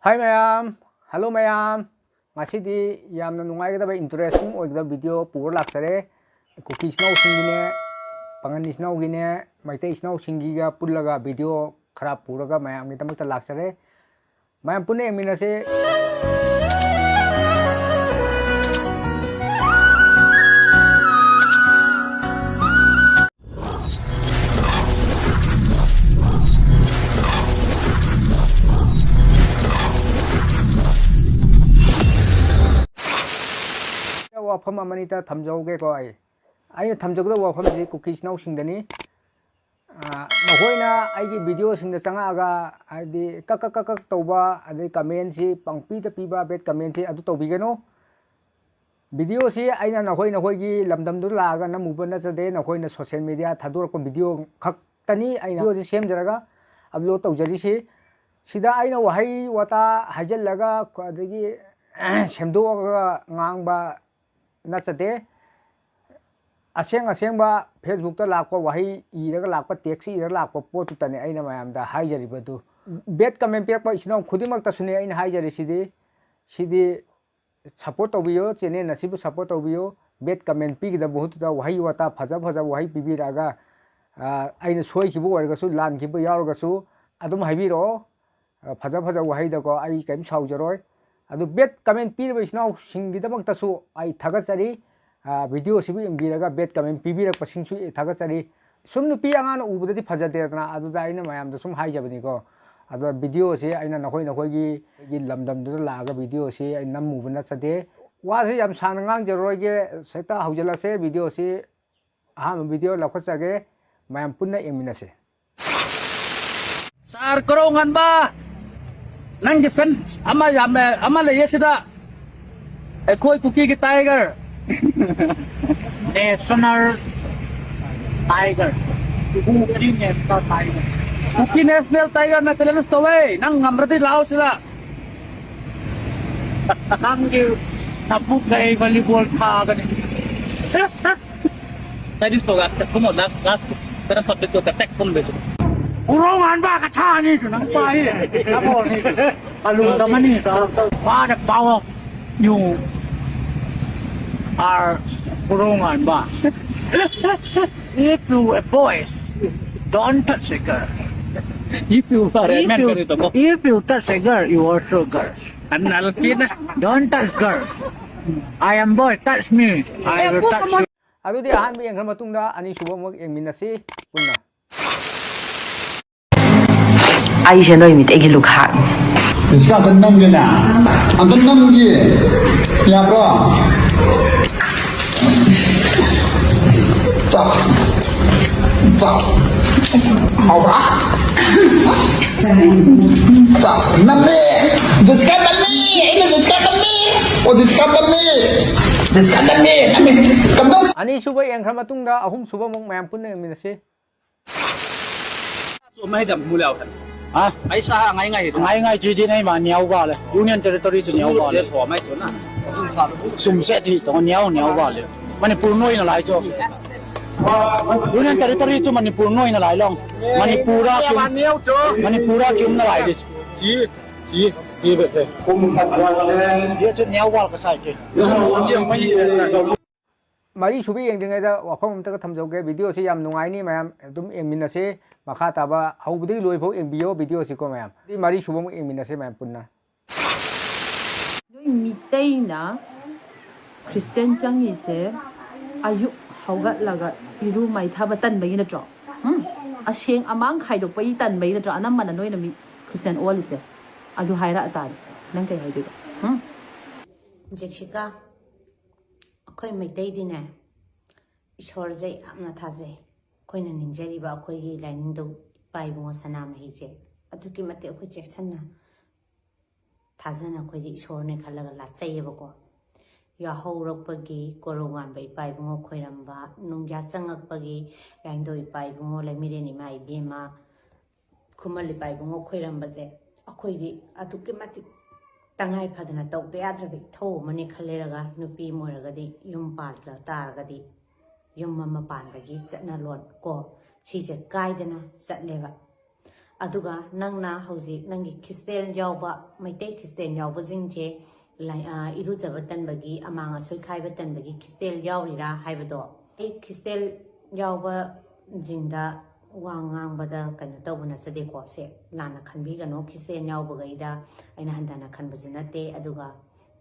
Hi mayam, hello mayam. Ngasidi yamna nungaigdaba interesting oigda video pura laksare. Cookie snow singine, pangani snow gine, maite snow singiga pullaga video kharap puraga mayam ni tamakta laksare. Mayam pune minase wafam amanita thamjauge ko ai thamjagda wafam ji cookie snow singdani mahoina aigi video singda changaga adi kak tauba adi comment si pangpi ta piba bet comment si adu tawbigano video si aina nahoi gi lamdam du laga namuba na jade nahoi social media thador ko video khak tani aina video si semjaraga upload tawjari si sida aina wahai wata hajal laga adagi semdoga ngangba nachate aseng Facebook ta lakpa wahi iraga lakpa text iraga lakpa potu tane aina mayam da haijari badu bet comment pirpa isno khudimak ta sune aina haijari sidi support tobiyo channel nasibu support tobiyo bet comment pi da bahut da wahi wata phaja wahi pibi raga aina soi khibu warga su lan khibu yaurga su adum haibiro phaja wahi da ko ai kaim saujaroi adu bet comment pi ba isno singi da bang ta su ai thagachari video sibu imbiraga bet comment pibirak pasing su thagachari sum nu pi angana ubudati phajade na adu da aina mayam da sum haijabani ko adu video si aina nakoi gi lamdam du laga video si ai namu bana chade wa se yam san ngang jaroi ge seta haujala se video si aham video lakhachage mayam punna eminase sar korongan ba nang defense ama le yesida ekoi cookie ki tiger national tiger cookie national tiger na telenas to way nang ngamrati lao sila nang yu napuk kay volleyball ka gani tadi to gat kumod last terang tot betul tek pun betul Urongan ba kata ni tu nang pai apa ni kalau teman ni ada power you are urongan ba if you a boys don't touch a girl if you are a man if you touch a girl you also girls anal kid don't touch girl I am boy touch me I will touch you adu di ahan bi engkhar matungda ani suba mok engminasi punna ai sẽ nói mình thấy cái lục hạng Ska kan nam ge na an kan nam ge ya bro cha hau ba cha nam me jiska nam me ini jiska nam me oh jiska nam me kam dong ani suba engkhar matungda ahum suba mok mayam punna engminasi so mai dam mulau kan ai sa ngay chỉ đi này mà nhéo vàoเลยUnion Territory thì nhéo vàoเลยsum sẽ thì nó nhéo vàoเลยManipur nuôi nó lại cho Union Territory cho Manipur nuôi nó lại long Manipura kiếm nó lại đi chỉ vậy thôi dia cho nhéo vào cái sai kia mari subi engdingaida wafam amta thamjauge video si yam nungai ni mayam dum engminase makha taba haubudi loi phau engbiyo video si ko mayam di mari subam engminase mayam punna noi mitei na Christian changi se ayu haugat laga iru mai thaba tan bai na tro aseng amang khai dok pai tan bai na tro anam man noi na mi Christian all se adu haira atan nang kai hai du Jessica ꯑꯩꯈꯣꯏ ꯃꯩꯇꯩꯗꯤꯅꯦ ꯏꯁꯣꯔꯁꯦ ꯌꯥꯝꯅ ꯊꯥꯖꯩ ꯑꯩꯈꯣꯏꯅ ꯅꯤꯡꯖꯔꯤꯕ ꯑꯩꯈꯣꯏꯒꯤ ꯂꯥꯏꯅꯤꯡꯊꯧ ꯏꯄꯥ ꯏꯕꯨꯡꯉꯣ ꯁꯅꯥꯃꯍꯤꯁꯦ ꯑꯗꯨꯛꯀꯤ ꯃꯇꯤꯛ ꯑꯩꯈꯣꯏ ꯆꯦꯛꯁꯤꯟꯅ ꯊꯥꯖꯅ ꯑꯩꯈꯣꯏꯗꯤ ꯏꯁꯣꯔꯅꯦ ꯈꯜꯂꯒ ꯂꯥꯠꯆꯩꯌꯦꯕꯀꯣ ꯌꯥꯍꯧꯔꯛꯄꯒꯤ ꯀꯣꯔꯧꯉꯥꯟꯕ ꯏꯄꯥ ꯏꯕꯨꯡꯉꯣ ꯈꯣꯏꯔꯝꯕ ꯅꯨꯡꯌꯥ ꯆꯪꯉꯛꯄꯒꯤ ꯂꯥꯏꯅꯤꯡꯊꯧ ꯏꯄꯥ ꯏꯕꯨꯡꯉꯣ ꯂꯩꯃꯤꯔꯦꯟ ꯏꯃꯥ ꯏꯕꯦꯝꯃ ꯈꯨꯃꯟ ꯏꯄꯥ ꯏꯕꯨꯡꯉꯣ ꯈꯣꯏꯔꯝꯕꯁꯦ ꯑꯩꯈꯣꯏꯗꯤ ꯑꯗꯨꯛꯀꯤ ꯃꯇꯤꯛ tangay phadana tawde yadrabi tho mani khaleraga nupi moiragadi yum paatla taragadi yum mama panbagi chatna lon ko sije kaidana chatleba ꯑꯗꯨꯒ ꯅꯪꯅ ꯍꯧꯖꯤꯛ ꯅꯪꯒꯤ ꯈ꯭ꯔꯤꯁꯇꯦꯟ ꯌꯥꯎꯕ ꯃꯩꯇꯩ ꯈ꯭ꯔꯤꯁꯇꯦꯟ ꯌꯥꯎꯕꯁꯤꯡꯁꯦ ꯏꯔꯨꯖꯕ ꯇꯟꯕꯒꯤ ꯑꯃꯥꯡ ꯑꯁꯣꯏ ꯈꯥꯏꯕ ꯇꯟꯕꯒꯤ ꯈ꯭ꯔꯤꯁꯇꯦꯟ ꯌꯥꯎꯔꯤꯔꯥ ꯍꯥꯏꯕꯗꯣ ꯑꯩ ꯈ꯭ꯔꯤꯁꯇꯦꯟ ꯌꯥꯎꯕꯁꯤꯡꯗ ꯋꯥ ꯉꯥꯡꯕꯗ ꯀꯩꯅꯣ ꯇꯧꯕ ꯅꯠꯆꯗꯦꯀꯣ ꯁꯦ ꯂꯥꯟꯅ ꯈꯟꯕꯤꯒꯅꯣ ꯈ꯭ꯔꯤꯁꯇꯦꯟ ꯌꯥꯎꯕꯈꯩꯗ ꯑꯩꯅ ꯍꯟꯊꯅ ꯈꯟꯕꯁꯨ ꯅꯠꯇꯦ ꯑꯗꯨꯒ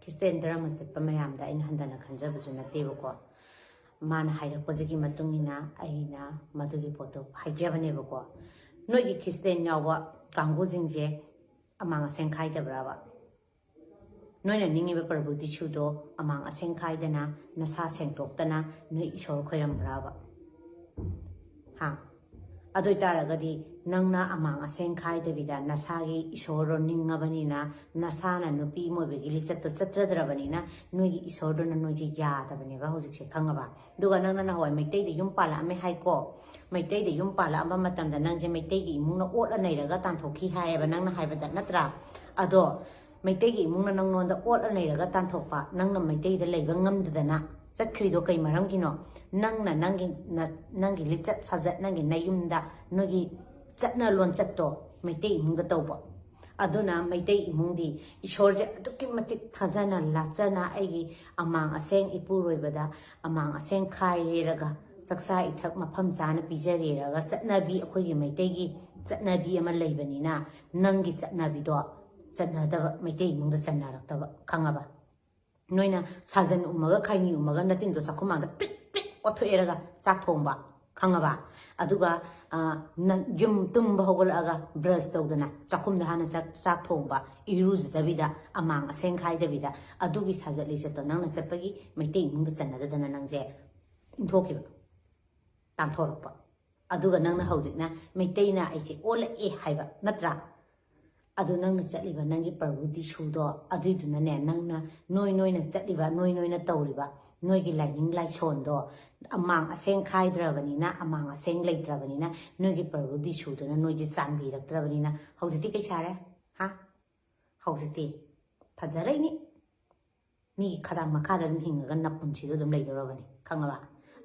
ꯈ꯭ꯔꯤꯁꯇꯦꯟ ꯙꯔꯃ ꯆꯠꯄ ꯃꯌꯥꯝꯗ ꯑꯩꯅ ꯍꯟꯊꯅ ꯈꯟꯖꯕꯁꯨ ꯅꯠꯇꯦꯕꯀꯣ ꯃꯥꯅ ꯍꯥꯏꯔꯛꯄꯁꯤꯒꯤ ꯃꯇꯨꯡ ꯏꯟꯅ ꯑꯩꯅ ꯃꯗꯨꯒꯤ ꯄꯣꯠꯇꯣ ꯍꯥꯏꯖꯕꯅꯦꯕꯀோ ꯅꯣꯏꯒꯤ ꯈ꯭ꯔꯤꯁꯇꯦꯟ ꯌꯥꯎꯕ ꯀꯥꯡꯕꯨꯁꯤꯡꯁꯦ ꯑꯃꯥꯡ ꯑꯁꯦꯡ ꯈꯥꯏꯗꯕ꯭ꯔꯕ ꯅꯣꯏꯅ ꯅꯤꯡꯉꯤꯕ ꯄ꯭ꯔꯚꯨ ꯇꯤꯁꯨꯗꯣ ꯑꯃꯥꯡ ꯑꯁꯦꯡ ꯈꯥꯏꯗꯅ ꯅꯁꯥ ꯁꯦꯡꯇꯣꯛꯇꯅ ꯅꯣꯏ ꯏꯁꯣꯔ ꯈꯣꯏꯔꯝꯕ꯭ꯔꯕ ꯍꯥ ꯑꯗꯨ ꯑꯣꯏꯇꯥꯔꯒꯗꯤ ꯅꯪꯅ ꯑꯃꯥꯡ ꯑꯁꯦꯡ ꯈꯥꯏꯗꯕꯤꯗ ꯅꯁꯥꯒꯤ ꯏꯁꯣꯔꯗꯣ ꯅꯤꯡꯉꯕꯅꯤꯅ ꯅꯁꯥꯅ ꯅꯨꯄꯤ ꯃꯣꯏꯕꯒꯤ ꯂꯤꯆꯠꯇꯣ ꯆꯠꯆꯗ꯭ꯔꯕꯅꯤꯅ ꯅꯣꯏꯒꯤ ꯏꯁꯣꯔꯗꯨꯅ ꯅꯣꯏꯁꯦ ꯌꯥꯗꯕꯅꯦꯕ ꯍꯧꯖꯤꯛꯁꯦ ꯈꯪꯉꯕ ꯑꯗꯨꯒ ꯅꯪꯅ ꯅꯍꯥꯟꯋꯥꯏ ꯃꯩꯇꯩꯗ ꯌꯨꯝ ꯄꯥꯜꯂꯛꯑꯝꯃꯦ ꯍꯥꯏꯀꯣ ꯃꯩꯇꯩꯗ ꯌꯨꯝ ꯄꯥꯜꯂꯛꯑꯝꯕ ꯃꯇꯝꯗ ꯅꯪꯁꯦ ꯃꯩꯇꯩꯒꯤ ꯏꯃꯨꯡꯅ ꯑꯣꯠꯂ ꯅꯩꯔꯒ ꯇꯥꯟꯊꯣꯛꯈꯤ ꯍꯥꯏꯌꯦꯕ ꯅꯪꯅ ꯍꯥꯏꯕꯗ ꯅꯠꯇ꯭ꯔꯥ ꯑꯗꯣ ꯃꯩꯇꯩꯒꯤ ꯏꯃꯨꯡꯅ ꯅꯪꯉꯣꯟꯗ ꯑꯣꯠꯂ ꯅꯩꯔꯒ ꯇꯥꯟꯊꯣꯛꯄ ꯅꯪꯅ ꯃꯩꯇꯩꯗ ꯂꯩꯕ ꯉꯝꯗꯗꯅ ꯆꯠꯈ꯭ꯔꯤꯗꯣ ꯀꯩ ꯃꯔꯝꯒꯤꯅꯣ ꯅꯪꯅ ꯅꯪꯒꯤ ꯂꯤꯆꯠ ꯁꯥꯖꯠ ꯅꯪꯒꯤ ꯅꯌꯨꯝꯗ ꯅꯣꯏꯒꯤ ꯆꯠꯅ ꯂꯣꯟꯆꯠꯇꯣ ꯃꯩꯇꯩ ꯏꯃꯨꯡꯗ ꯇꯧꯕ ꯑꯗꯨꯅ ꯃꯩꯇꯩ ꯏꯃꯨꯡꯗꯤ ꯏꯁꯣꯔꯁꯦ ꯑꯗꯨꯛꯀꯤ ꯃꯇꯤꯛ ꯊꯥꯖꯅ ꯂꯥꯠꯆꯅ ꯑꯩꯒꯤ ꯑꯃꯥꯡ ꯑꯁꯦꯡ ꯏꯄꯨꯔꯣꯏꯕꯗ ꯑꯃꯥꯡ ꯑꯁꯦꯡ ꯈꯥꯏꯔꯦꯔꯒ ꯆꯥꯛꯆꯥ ꯏꯊꯛ ꯃꯐꯝ ꯆꯥꯅ ꯄꯤꯖꯔꯦꯔꯒ ꯆꯠꯅꯕꯤ ꯑꯩꯈꯣꯏꯒꯤ ꯃꯩꯇꯩꯒꯤ ꯆꯠꯅꯕꯤ ꯑꯃ ꯂꯩꯕꯅꯤ나 ꯅꯪꯒꯤ ꯆꯠꯅꯕꯤꯗꯣ ꯆꯠꯅꯗꯕ ꯃꯩꯇꯩ ꯏꯃꯨꯡꯗ ꯆꯠꯅꯔꯛꯇꯕ ꯈꯪꯉꯕ ꯅꯣꯏꯅ ꯁꯥꯖꯟ ꯎꯝꯃꯒ ꯈꯩꯅꯤ ꯎꯝꯃꯒ ꯅꯇꯤꯟꯗꯣ ꯆꯥꯛꯈꯨꯝꯃꯥꯡꯗ ꯄꯤꯛ ꯄꯤꯛ ꯑꯣꯠꯊꯣꯛꯑꯦꯔꯒ ꯆꯥꯛ ꯊꯣꯡꯕ ꯈꯪꯉꯕ ꯑꯗꯨꯒ ꯌꯨꯝ ꯇꯨꯝꯕ ꯍꯧꯒꯠꯂꯛꯑꯒ ꯕ꯭ꯔꯁ ꯇꯧꯗꯅ ꯆꯥꯛꯈꯨꯝꯗ ꯍꯥꯟꯅ ꯆꯥꯛ ꯊꯣꯡꯕ ꯏꯔꯨꯖꯗꯕꯤꯗ ꯑꯃꯥꯡ ꯑꯁꯦꯡ ꯈꯥꯏꯗꯕꯤꯗ ꯑꯗꯨꯒꯤ ꯁꯥꯖꯠ ꯂꯤꯆꯠꯇꯣ ꯅꯪꯅ ꯆꯠꯄꯒꯤ ꯃꯩꯇꯩ ꯏꯃꯨꯡꯗ ꯆꯟꯅꯗꯗꯅ ꯅꯪꯁꯦ ꯏꯟꯊꯣꯛꯈꯤꯕ ꯇꯥꯟꯊꯣꯔꯛꯄ ꯑꯗꯨꯒ ꯅꯪꯅ ꯍꯧꯖꯤꯛꯅ ꯃꯩꯇꯩꯅ ꯑꯩꯁꯦ ꯑꯣꯜꯂꯛꯑꯦ ꯍꯥꯏꯕ ꯅꯠꯇ꯭ꯔꯥ ꯑꯗꯨ ꯅꯪꯅ ꯆꯠꯂꯤꯕ ꯅꯪꯒꯤ ꯄ꯭ꯔꯚꯨ ꯇꯤꯁꯨꯗꯣ ꯑꯗꯨꯏꯗꯨꯅꯅꯦ ꯅꯪꯅ ꯅꯣꯏꯅ ꯆꯠꯂꯤꯕ ꯅꯣꯏꯅ ꯇꯧꯔꯤꯕ ꯅꯣꯏꯒꯤ ꯂꯥꯏꯅꯤꯡ ꯂꯥꯏꯁꯣꯟꯗꯣ ꯑꯃꯥꯡ ꯑꯁꯦꯡ ꯈꯥꯏꯗ꯭ꯔꯕꯅꯤꯅ ꯑꯃꯥꯡ ꯑꯁꯦꯡ ꯂꯩꯇ꯭ꯔꯕꯅꯤꯅ ꯅꯣꯏꯒꯤ ꯄ꯭ꯔꯚꯨ ꯇꯤꯁꯨꯗꯨꯅ ꯅꯣꯏꯁꯦ ꯆꯥꯟꯕꯤꯔꯛꯇ꯭ꯔꯕꯅꯤꯅ ꯍꯧꯖꯤꯛꯇꯤ ꯀꯩ ꯁꯥꯔꯦ ꯍꯥ ꯍꯧꯖꯤꯛꯇꯤ ꯐꯖꯔꯛꯏꯅꯤ ꯃꯤꯒꯤ ꯈꯗꯥꯡ ꯃꯈꯥꯗ ꯑꯗꯨꯝ ꯍꯤꯡꯉꯒ ꯅꯄꯨꯟꯁꯤꯗꯣ ꯑꯗꯨꯝ ꯂꯩꯗꯧꯔꯕꯅꯤ ꯈꯪꯉꯕ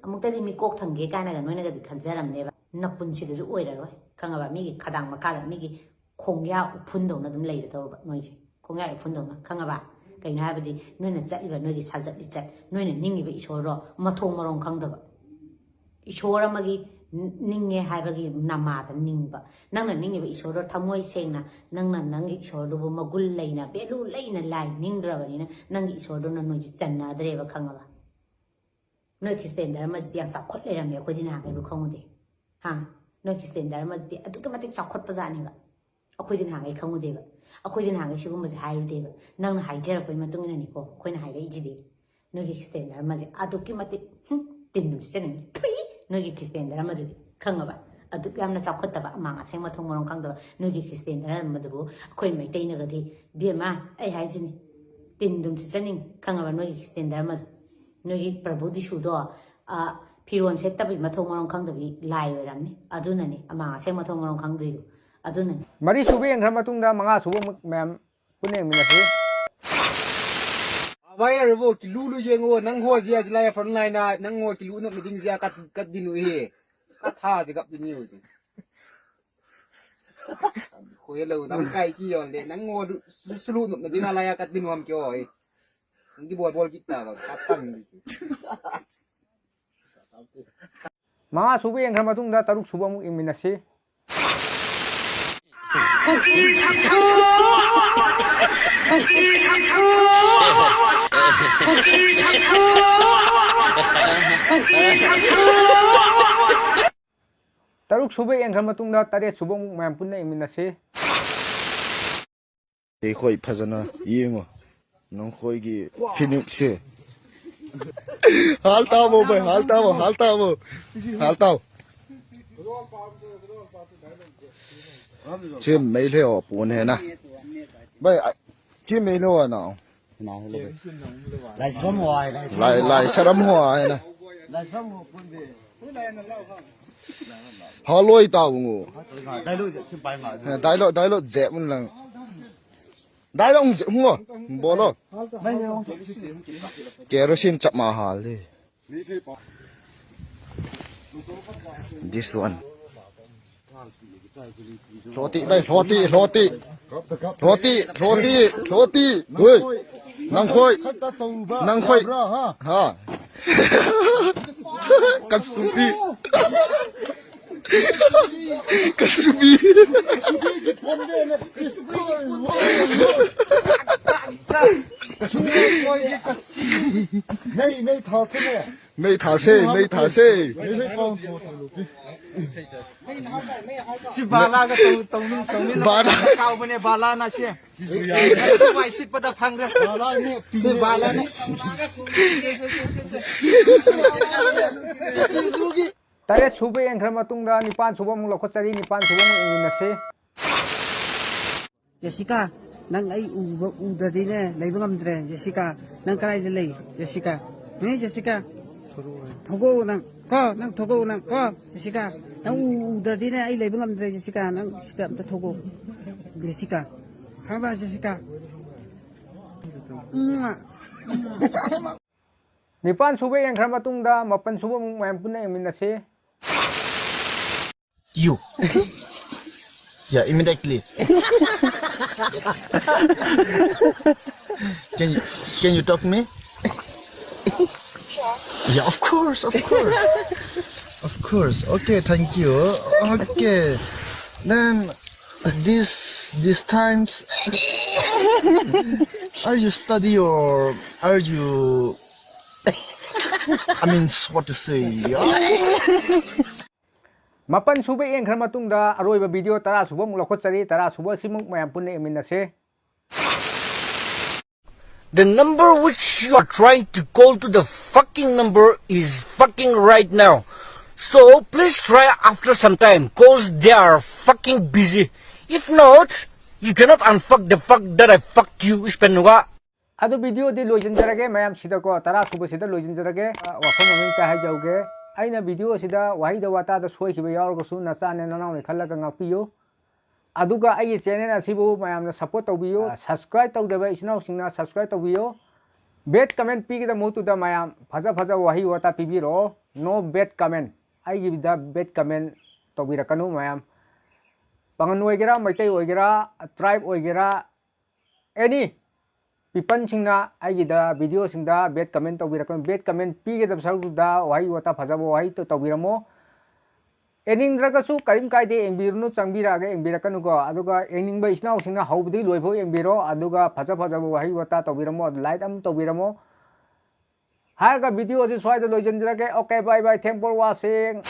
ꯑꯃꯨꯛꯇꯗꯤ ꯃꯤꯀꯣꯛ ꯊꯪꯒꯦ ꯀꯥꯏꯅꯒ ꯅꯣꯏꯅꯒꯗꯤ ꯈꯟꯖꯔꯝꯅꯦꯕ ꯅꯄꯨꯟꯁꯤꯗꯁꯨ ꯑꯣꯏꯔꯔꯣꯏ ꯈꯪꯉꯕ ꯃꯤꯒꯤ ꯈꯗꯥꯡ ꯃꯈꯥꯗ ꯃꯤꯒꯤ ꯈꯣꯡꯌꯥ ꯎꯐꯨꯟꯗꯧꯅ ꯑꯗꯨꯝ ꯂꯩꯔꯗꯧꯔꯕ ꯅꯣꯏꯁꯦ ꯈꯣꯡꯌꯥ ꯎꯐꯨꯟꯗꯧꯅ ꯈꯪꯉꯕ ꯀꯩꯅꯣ ꯍꯥꯏꯕꯗꯤ ꯅꯣꯏꯅ ꯆꯠꯂꯤꯕ ꯅꯣꯏꯒꯤ ꯁꯥꯖꯠ ꯂꯤꯆꯠ ꯅꯣꯏꯅ ꯅꯤꯡꯉꯤꯕ ꯏꯁꯣꯔꯗꯣ ꯃꯊꯣꯡ ꯃꯔꯣꯡ ꯈꯪꯗꯕ ꯏꯁꯣꯔ ꯑꯃꯒꯤ ꯅꯤꯡꯉꯦ ꯍꯥꯏꯕꯒꯤ ꯅꯃꯥꯗ ꯅꯤꯡꯕ ꯅꯪꯅ ꯅꯤꯡꯉꯤꯕ ꯏꯁꯣꯔꯗꯣ ꯊꯃꯣꯏ ꯁꯦꯡꯅ ꯅꯪꯅ ꯅꯪꯒꯤ ꯏꯁꯣꯔꯗꯨꯕꯨ ꯃꯒꯨꯟ ꯂꯩꯅ ꯚꯦꯂꯨ ꯂꯩꯅ ꯂꯥꯏ ꯅꯤꯡꯗ꯭ꯔꯕꯅꯤꯅ ꯅꯪꯒꯤ ꯏꯁꯣꯔꯗꯨꯅ ꯅꯣꯏꯁꯦ ꯆꯟꯅꯗ꯭ꯔꯦꯕ ꯈꯪꯉꯕ ꯅꯣꯏ ꯈ꯭ꯔꯤꯁꯇꯦꯟ ꯙꯔꯃꯁꯤꯗꯤ ꯌꯥꯝ ꯆꯥꯎꯈꯠ ꯂꯩꯔꯝꯃꯦ ꯑꯩꯈꯣꯏꯗꯤ ꯅꯍꯥꯟꯈꯩꯕꯨ ꯈꯪꯉꯨꯗꯦ ꯍꯥ ꯅꯣꯏ ꯈ꯭ꯔꯤꯁꯇꯦꯟ ꯙꯔꯃꯁꯤꯗꯤ ꯑꯗꯨꯛꯀꯤ ꯃꯇꯤꯛ ꯆꯥꯎꯈꯠꯄ ꯖꯥꯠꯅꯦꯕ ꯑꯩꯈꯣꯏꯗꯤ ꯅꯍꯥꯟꯈꯩ ꯈꯪꯉꯨꯗꯦꯕ ꯑꯩꯈꯣꯏꯗꯤ ꯅꯍꯥꯟꯈꯩ ꯁꯤꯒꯨꯝꯕꯁꯦ ꯍꯥꯏꯔꯨꯗꯦꯕ ꯅꯪꯅ ꯍꯥꯏꯖꯔꯛꯄꯒꯤ ꯃꯇꯨꯡ ꯏꯟꯅꯅꯤꯀꯣ ꯑꯩꯈꯣꯏꯅ ꯍꯥꯏꯔꯛꯏꯁꯤꯗꯤ ꯅꯣꯏꯒꯤ ꯈ꯭ꯔꯤꯁꯇꯦꯟ ꯙꯔꯃꯁꯦ ꯑꯗꯨꯛꯀꯤ ꯃꯇꯤꯛ ꯇꯤꯟꯗꯨꯝ ꯁꯤꯖꯟꯅꯅꯤ ꯊꯨꯏ ꯅꯣꯏꯒꯤ ꯈ꯭ꯔꯤꯁꯇꯦꯟ ꯙꯔꯃꯗꯨꯗꯤ ꯈꯪꯉꯕ ꯑꯗꯨꯛ ꯌꯥꯝꯅ ꯆꯥꯎꯈꯠꯇꯕ ꯑꯃꯥꯡ ꯑꯁꯦꯡ ꯃꯊꯣꯡ ꯃꯔꯝ ꯈꯪꯗꯕ ꯅꯣꯏꯒꯤ ꯈ꯭ꯔꯤꯁꯇꯦꯟ ꯙꯔꯃꯗꯨꯕꯨ ꯑꯩꯈꯣꯏ ꯃꯩꯇꯩꯅꯒꯗꯤ ꯕꯦꯝꯃ ꯑꯩ ꯍꯥꯏꯁꯤꯅꯤ ꯇꯤꯟꯗꯨꯝ ꯁꯤꯖꯟꯅꯤꯡ ꯈꯪꯉꯕ ꯅꯣꯏꯒꯤ ꯈ꯭ꯔꯤꯁꯇꯦꯟ ꯙꯔꯃꯗꯣ ꯅꯣꯏꯒꯤ ꯄ꯭ꯔꯚꯨ ꯇꯤꯁꯨꯗꯣ ꯐꯤꯔꯣꯜ ꯁꯦꯠꯇꯕꯤ ꯃꯊꯣꯡ ꯃꯔꯝ ꯈꯪꯗꯕꯤ ꯂꯥꯏ ꯑꯣꯏꯔꯝꯅꯤ ꯑꯗꯨꯅꯅꯤ ꯑꯃꯥꯡ ꯑꯁꯦꯡ ꯃꯊꯣꯡ ꯃꯔꯝ ꯈꯪꯗ꯭ꯔꯤꯗꯣ ꯑꯗꯨꯅꯅꯤ ꯃꯔꯤ ꯁꯨꯕ ꯌꯦꯡꯈ꯭ꯔ ꯃꯇꯨꯡꯗ ꯃꯉꯥ ꯁꯨꯕ ꯃꯌꯥꯝ ꯄꯨꯟꯅ ꯌꯦꯡꯃꯤꯟꯅꯁꯤ Bayarbo kilulu yengo nang ho zia zlaya frontliner na nang ho kilu no meeting zia kat dinu he kat ha je kap dinu je ko yelo dam kai ki yon le nang ho sulu no meeting ala ya kat dinu am kyo he ngi bol kita ba katang ni ꯃꯉꯥ ꯁꯨꯕ ꯌꯦꯡꯈ꯭ꯔ ꯃꯇꯨꯡꯗ ꯇꯔꯨꯛ ꯁꯨꯕ ꯑꯃꯨꯛ ꯌꯦꯡꯃꯤꯟꯅꯁꯤ ꯇꯔꯨꯛ ꯁꯨꯕ ꯌꯦꯡꯈ꯭ꯔ ꯃꯇꯨꯡꯗ ꯇꯔꯦꯠ ꯁꯨꯕ ꯑꯃꯨꯛ ꯃꯌꯥꯝ ꯄꯨꯟꯅ ꯌꯦꯡꯃꯤꯟꯅꯁꯤ ꯑꯩꯈꯣꯏ ꯐꯖꯅ ꯌꯦꯡꯉꯣ ꯅꯈꯣꯏꯒꯤ ꯐꯤꯅꯤꯛꯁꯦ हाल ताओ भाई हाल ताओ चे मेले हो पोन है ना भाई चे मेले हो ना लाई शरम हो है ना हालोई ताओ डायलॉग जेब मन लंग डायलॉग हुआ बोलो केरोसिन चप mahal this one โรตีไปโรตีเฮ้ยนังค่อยฮะกัสบีไม่ทาเซ่สิบาลาก็ตรงนี้บาลาเก่าไปเนี่ยบาลานะเชี่ยไม่สิบประดับพังเลยบาลาเนี่ยสิบาลาเนี่ย Taret suba yang kerama tungda nipan suba mung lokot cari nipan suba mung ingin nasi. Jessica, nang ay uda din eh, laibang amdre. Jessica, nang kalay dilay. Jessica, Jessica. Togo nang ko. Jessica, nang uda din eh, ay laibang amdre. Jessica, nang sita amda togo. Jessica, haba Jessica. Nipan suba yang kerama tungda mapan suba mung mayam pun ingin nasi. You. Yeah, immediately. Can you talk to me? Yeah, of course. Okay, thank you. Okay. Then these times are you study or are you what to say? Mapan suba yang kerama tungda aroi ba video tara suba mung lokot cari tara suba simung mayam pun ingin nasi. The number which you are trying to call to the fucking number is fucking right now. So please try after some time cause they are fucking busy. If not, you cannot unfuck the fuck that I fucked you ispenwa. Ado video di loisin jarage mayam sida ko tara suba sida loisin jarage wakam amin ka hai jauge. Aina video sida wahida wata da soi khiba yaur ko su na sa ne na na khalla ka ngapiyo aduga ai channel asibu mayam na support tawbiyo subscribe tawdaba isnau singna subscribe tawbiyo bet comment pi da mutu da mayam phaja wahi wata pibiro no bet comment ai gi da bet comment tawbira kanu mayam pangan oigera maitai oigera tribe oigera any people singna ai da video singda bet comment tawbirakon bet comment pi ge da saru da wahi wata phaja wahi to tawbiramo ening draga su karim kai de engbirnu changbira ge engbirakanu go aduga ening ba isnau singna haubdi loifo engbiro aduga phaja wahi wata tawbiramo like am tawbiramo ha ga video ji swai da loijen jra ge okay bye thanks for watching